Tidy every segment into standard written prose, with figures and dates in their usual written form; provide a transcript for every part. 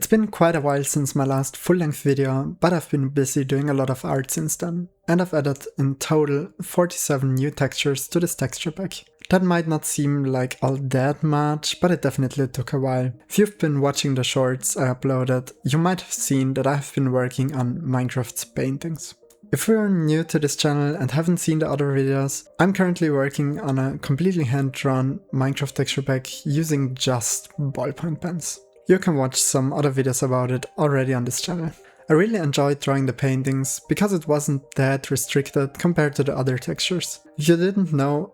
been quite a while since my last full-length video, but I've been busy doing a lot of art since then, and I've added in total 47 new textures to this texture pack. That might not seem like all that much, but it definitely took a while. If you've been watching the shorts I uploaded, you might have seen that I've been working on Minecraft's paintings. If you're new to this channel and haven't seen the other videos, I'm currently working on a completely hand-drawn Minecraft texture pack using just ballpoint pens. You can watch some other videos about it already on this channel. I really enjoyed drawing the paintings because it wasn't that restricted compared to the other textures. If you didn't know,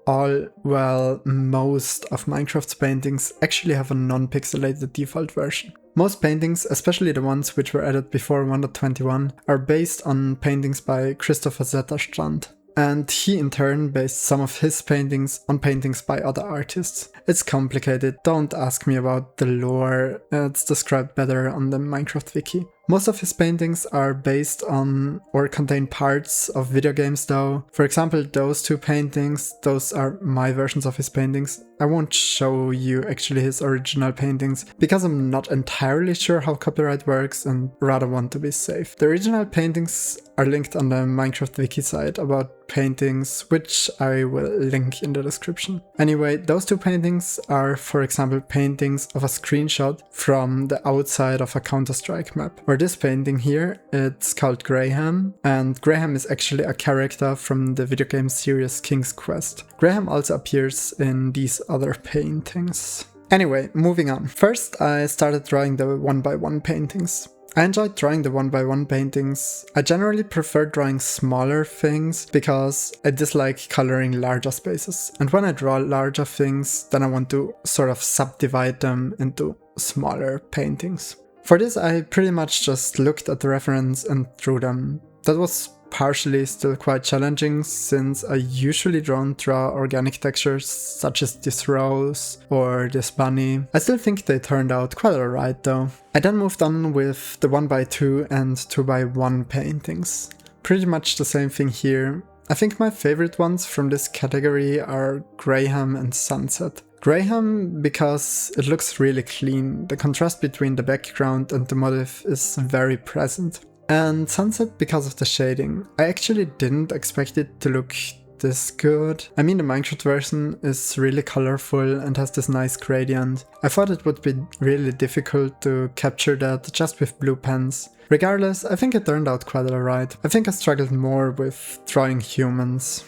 most of Minecraft's paintings actually have a non-pixelated default version. Most paintings, especially the ones which were added before 1.21, are based on paintings by Christopher Zetterstrand. And he in turn based some of his paintings on paintings by other artists. It's complicated, don't ask me about the lore, it's described better on the Minecraft wiki. Most of his paintings are based on or contain parts of video games though. For example, those two paintings, those are my versions of his paintings. I won't show you actually his original paintings because I'm not entirely sure how copyright works and rather want to be safe. The original paintings are linked on the Minecraft wiki site about paintings, which I will link in the description. Anyway, those two paintings are, for example, paintings of a screenshot from the outside of a Counter-Strike map. Or this painting here, it's called Graham, and Graham is actually a character from the video game series King's Quest. Graham also appears in these other paintings. Anyway, moving on. First, I started drawing the 1x1 paintings. I enjoyed drawing the 1x1 paintings. I generally prefer drawing smaller things because I dislike coloring larger spaces. And when I draw larger things, then I want to sort of subdivide them into smaller paintings. For this, I pretty much just looked at the reference and drew them. That was partially still quite challenging since I usually don't draw organic textures such as this rose or this bunny. I still think they turned out quite alright though. I then moved on with the 1x2 and 2x1 paintings. Pretty much the same thing here. I think my favorite ones from this category are Graham and Sunset. Graham because it looks really clean, the contrast between the background and the motif is very present. And Sunset because of the shading. I actually didn't expect it to look this good. I mean, the Minecraft version is really colorful and has this nice gradient. I thought it would be really difficult to capture that just with blue pens. Regardless, I think it turned out quite alright. I think I struggled more with drawing humans.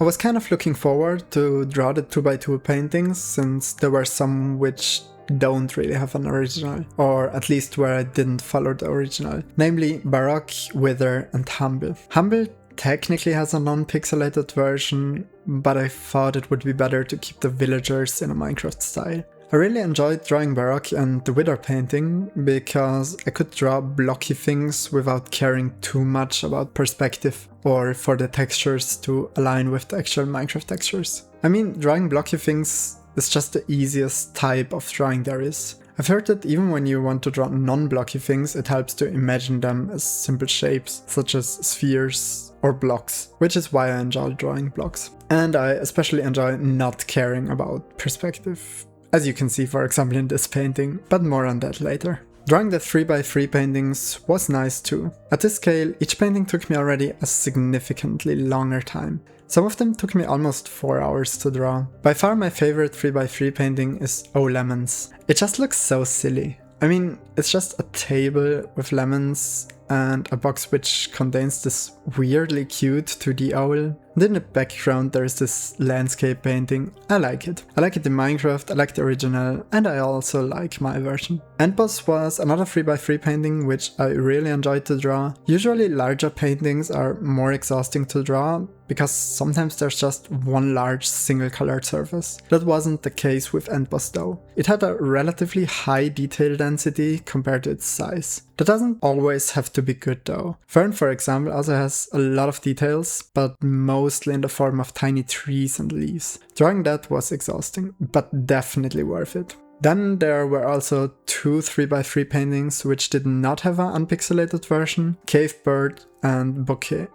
I was kind of looking forward to draw the 2x2 paintings since there were some which don't really have an original, or at least where I didn't follow the original, namely Baroque, Wither and Humble. Humble technically has a non-pixelated version, but I thought it would be better to keep the villagers in a Minecraft style. I really enjoyed drawing Baroque and the Wither painting because I could draw blocky things without caring too much about perspective or for the textures to align with the actual Minecraft textures. I mean, drawing blocky things is just the easiest type of drawing there is. I've heard that even when you want to draw non-blocky things, it helps to imagine them as simple shapes, such as spheres or blocks, which is why I enjoy drawing blocks. And I especially enjoy not caring about perspective, as you can see for example in this painting, but more on that later. Drawing the 3x3 paintings was nice too. At this scale, each painting took me already a significantly longer time. Some of them took me almost 4 hours to draw. By far my favorite 3x3 painting is Oh Lemons. It just looks so silly. I mean, it's just a table with lemons and a box which contains this weirdly cute 2D owl. And in the background there is this landscape painting. I like it. I like it in Minecraft, I like the original, and I also like my version. Endboss was another 3x3 painting which I really enjoyed to draw. Usually larger paintings are more exhausting to draw because sometimes there's just one large single colored surface. That wasn't the case with Endboss though. It had a relatively high detail density compared to its size. That doesn't always have to be good though. Fern, for example, also has a lot of details, but mostly in the form of tiny trees and leaves. Drawing that was exhausting, but definitely worth it. Then there were also two 3x3 paintings which did not have an unpixelated version, Cave Bird and Bouquet,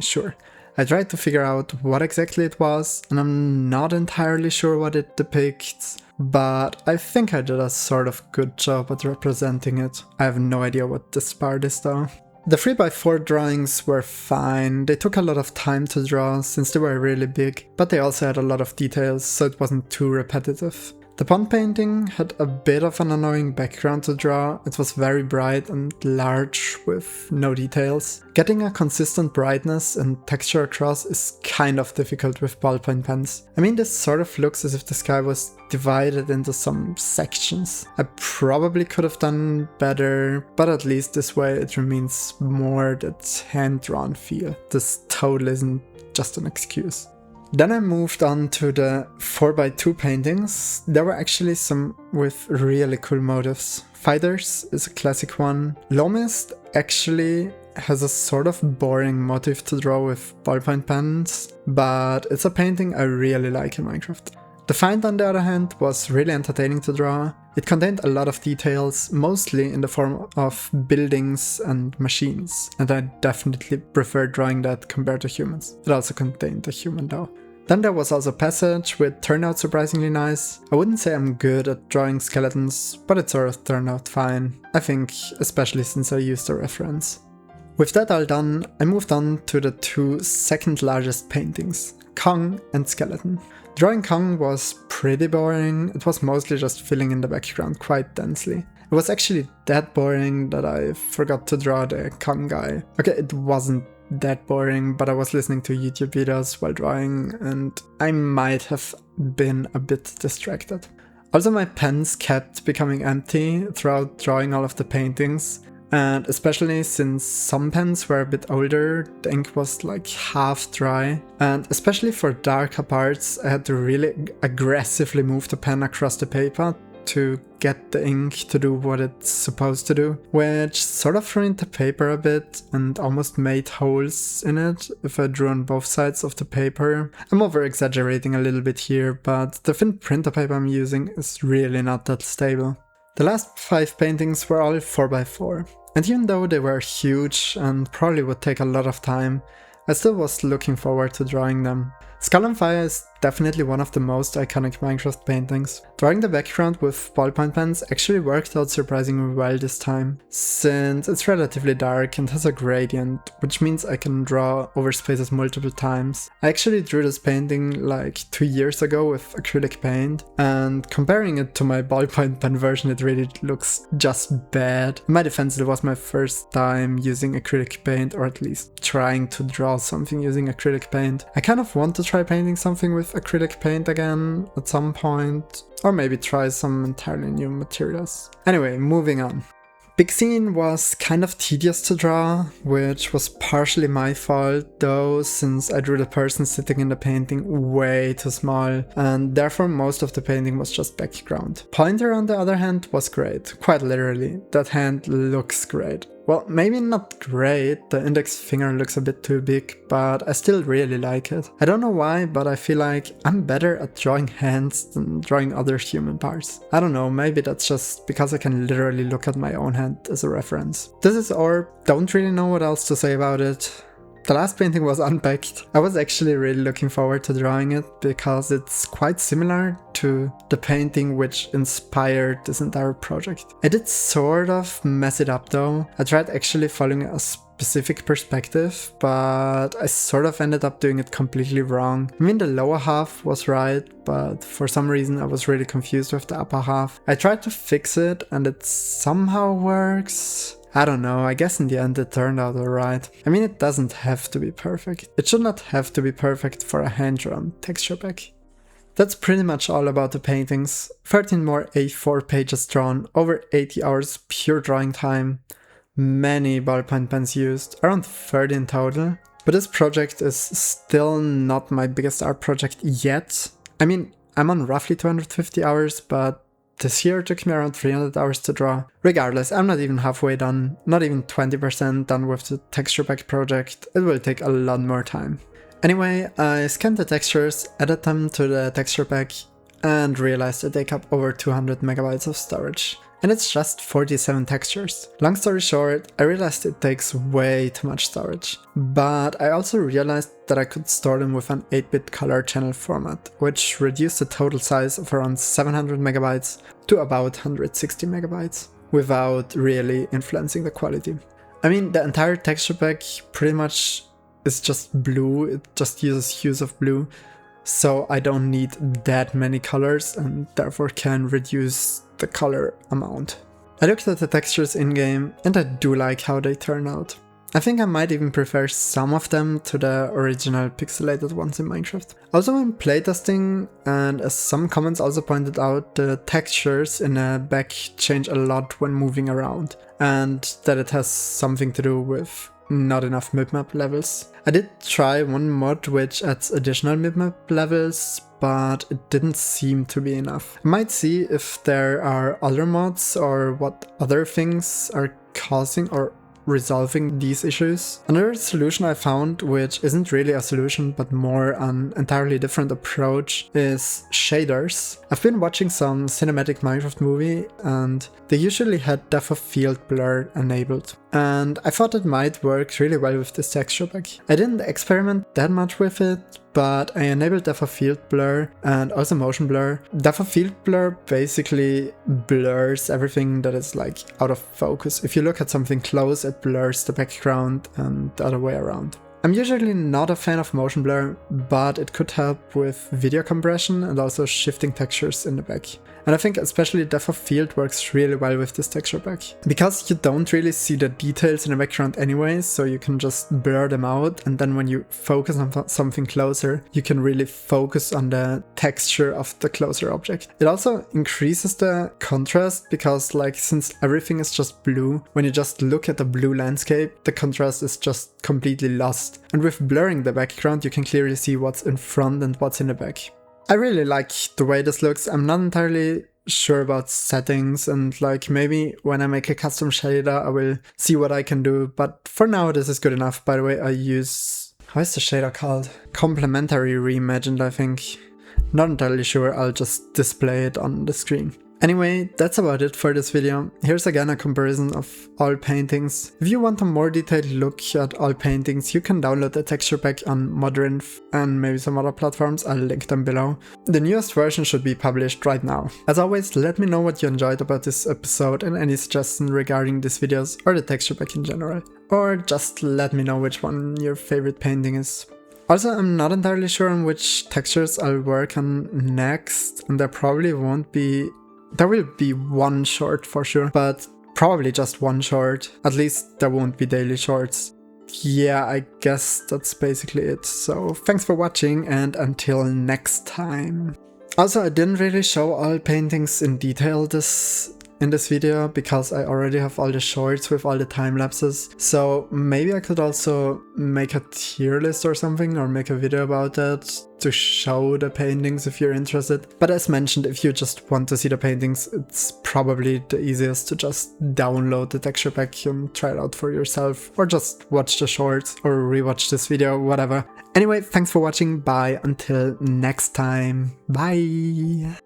sure. I tried to figure out what exactly it was, and I'm not entirely sure what it depicts, but I think I did a sort of good job at representing it. I have no idea what this part is though. The 3x4 drawings were fine. They took a lot of time to draw since they were really big, but they also had a lot of details, so it wasn't too repetitive. The pond painting had a bit of an annoying background to draw. It was very bright and large with no details. Getting a consistent brightness and texture across is kind of difficult with ballpoint pens. I mean, this sort of looks as if the sky was divided into some sections. I probably could have done better, but at least this way it remains more that hand-drawn feel. This totally isn't just an excuse. Then I moved on to the 4x2 paintings. There were actually some with really cool motifs. Fighters is a classic one. Lomist actually has a sort of boring motif to draw with ballpoint pens, but it's a painting I really like in Minecraft. The Find, on the other hand, was really entertaining to draw. It contained a lot of details, mostly in the form of buildings and machines, and I definitely prefer drawing that compared to humans. It also contained a human though. Then there was also Passage, which turned out surprisingly nice. I wouldn't say I'm good at drawing skeletons, but it sort of turned out fine. I think, especially since I used a reference. With that all done, I moved on to the two second largest paintings, Kong and Skeleton. Drawing Kong was pretty boring. It was mostly just filling in the background quite densely. It was actually that boring that I forgot to draw the Kong guy. Okay, it wasn't that boring, but I was listening to YouTube videos while drawing and I might have been a bit distracted. Also, my pens kept becoming empty throughout drawing all of the paintings, and especially since some pens were a bit older, the ink was like half dry, and especially for darker parts I had to really aggressively move the pen across the paper to get the ink to do what it's supposed to do, which sort of ruined the paper a bit and almost made holes in it if I drew on both sides of the paper. I'm over exaggerating a little bit here, but the thin printer paper I'm using is really not that stable. The last 5 paintings were all 4x4, and even though they were huge and probably would take a lot of time, I still was looking forward to drawing them. Skull and Fire is definitely one of the most iconic Minecraft paintings. Drawing the background with ballpoint pens actually worked out surprisingly well this time, since it's relatively dark and has a gradient, which means I can draw over spaces multiple times. I actually drew this painting like 2 years ago with acrylic paint, and comparing it to my ballpoint pen version, it really looks just bad. In my defense, it was my first time using acrylic paint, or at least trying to draw something using acrylic paint. I kind of want to try painting something with acrylic paint again at some point, or maybe try some entirely new materials. Anyway, moving on. Big Scene was kind of tedious to draw, which was partially my fault though, since I drew the person sitting in the painting way too small, and therefore most of the painting was just background. Pointer, on the other hand, was great, quite literally. That hand looks great. Well, maybe not great, the index finger looks a bit too big, but I still really like it. I don't know why, but I feel like I'm better at drawing hands than drawing other human parts. I don't know, maybe that's just because I can literally look at my own hand as a reference. This is Orb, don't really know what else to say about it. The last painting was Unpacked. I was actually really looking forward to drawing it because it's quite similar to the painting which inspired this entire project. I did sort of mess it up though. I tried actually following a specific perspective, but I sort of ended up doing it completely wrong. I mean, the lower half was right, but for some reason I was really confused with the upper half. I tried to fix it and it somehow works. I don't know, I guess in the end it turned out alright. I mean, it doesn't have to be perfect. It should not have to be perfect for a hand-drawn texture pack. That's pretty much all about the paintings. 13 more A4 pages drawn, over 80 hours pure drawing time, many ballpoint pens used, around 30 in total. But this project is still not my biggest art project yet. I mean, I'm on roughly 250 hours, but this year took me around 300 hours to draw. Regardless, I'm not even halfway done, not even 20% done with the texture pack project. It will take a lot more time. Anyway, I scanned the textures, added them to the texture pack, and realized they take up over 200 megabytes of storage. and it's just 47 textures. Long story short, I realized it takes way too much storage. But I also realized that I could store them with an 8-bit color channel format, which reduced the total size of around 700 megabytes to about 160 megabytes, without really influencing the quality. I mean, the entire texture pack pretty much is just blue, it just uses hues of blue, so I don't need that many colors and therefore can reduce the color amount. I looked at the textures in-game and I do like how they turn out. I think I might even prefer some of them to the original pixelated ones in Minecraft. Also in playtesting, and as some comments also pointed out, the textures in a back change a lot when moving around, and that it has something to do with not enough mipmap levels. I did try one mod which adds additional mipmap levels, but it didn't seem to be enough. I might see if there are other mods or what other things are causing or resolving these issues. Another solution I found, which isn't really a solution but more an entirely different approach, is shaders. I've been watching some cinematic Minecraft movie and they usually had depth of field blur enabled, and I thought it might work really well with this texture pack. I didn't experiment that much with it, but I enabled depth of field blur and also motion blur. Depth of field blur basically blurs everything that is like out of focus. If you look at something close, it blurs the background and the other way around. I'm usually not a fan of motion blur, but it could help with video compression and also shifting textures in the back. And I think especially depth of field works really well with this texture pack. Because you don't really see the details in the background anyway, so you can just blur them out, and then when you focus on something closer, you can really focus on the texture of the closer object. It also increases the contrast because, like, since everything is just blue, when you just look at the blue landscape, the contrast is just completely lost. And with blurring the background, you can clearly see what's in front and what's in the back. I really like the way this looks. I'm not entirely sure about settings, and like maybe when I make a custom shader I will see what I can do, but for now this is good enough. By the way, I use, how is the shader called? Complementary Reimagined, I think. Not entirely sure, I'll just display it on the screen. Anyway, that's about it for this video. Here's again a comparison of all paintings. If you want a more detailed look at all paintings, you can download the texture pack on Modrinth and maybe some other platforms, I'll link them below. The newest version should be published right now. As always, let me know what you enjoyed about this episode and any suggestions regarding these videos or the texture pack in general. Or just let me know which one your favorite painting is. Also, I'm not entirely sure on which textures I'll work on next, and there will be one short for sure, but probably just one short. At least there won't be daily shorts. Yeah, I guess that's basically it. So thanks for watching and until next time. Also, I didn't really show all paintings in detail in this video because I already have all the shorts with all the time lapses. So maybe I could also make a tier list or something, or make a video about that to show the paintings if you're interested. But as mentioned, if you just want to see the paintings, it's probably the easiest to just download the texture pack and try it out for yourself, or just watch the shorts or rewatch this video, whatever. Anyway, thanks for watching, bye, until next time, bye!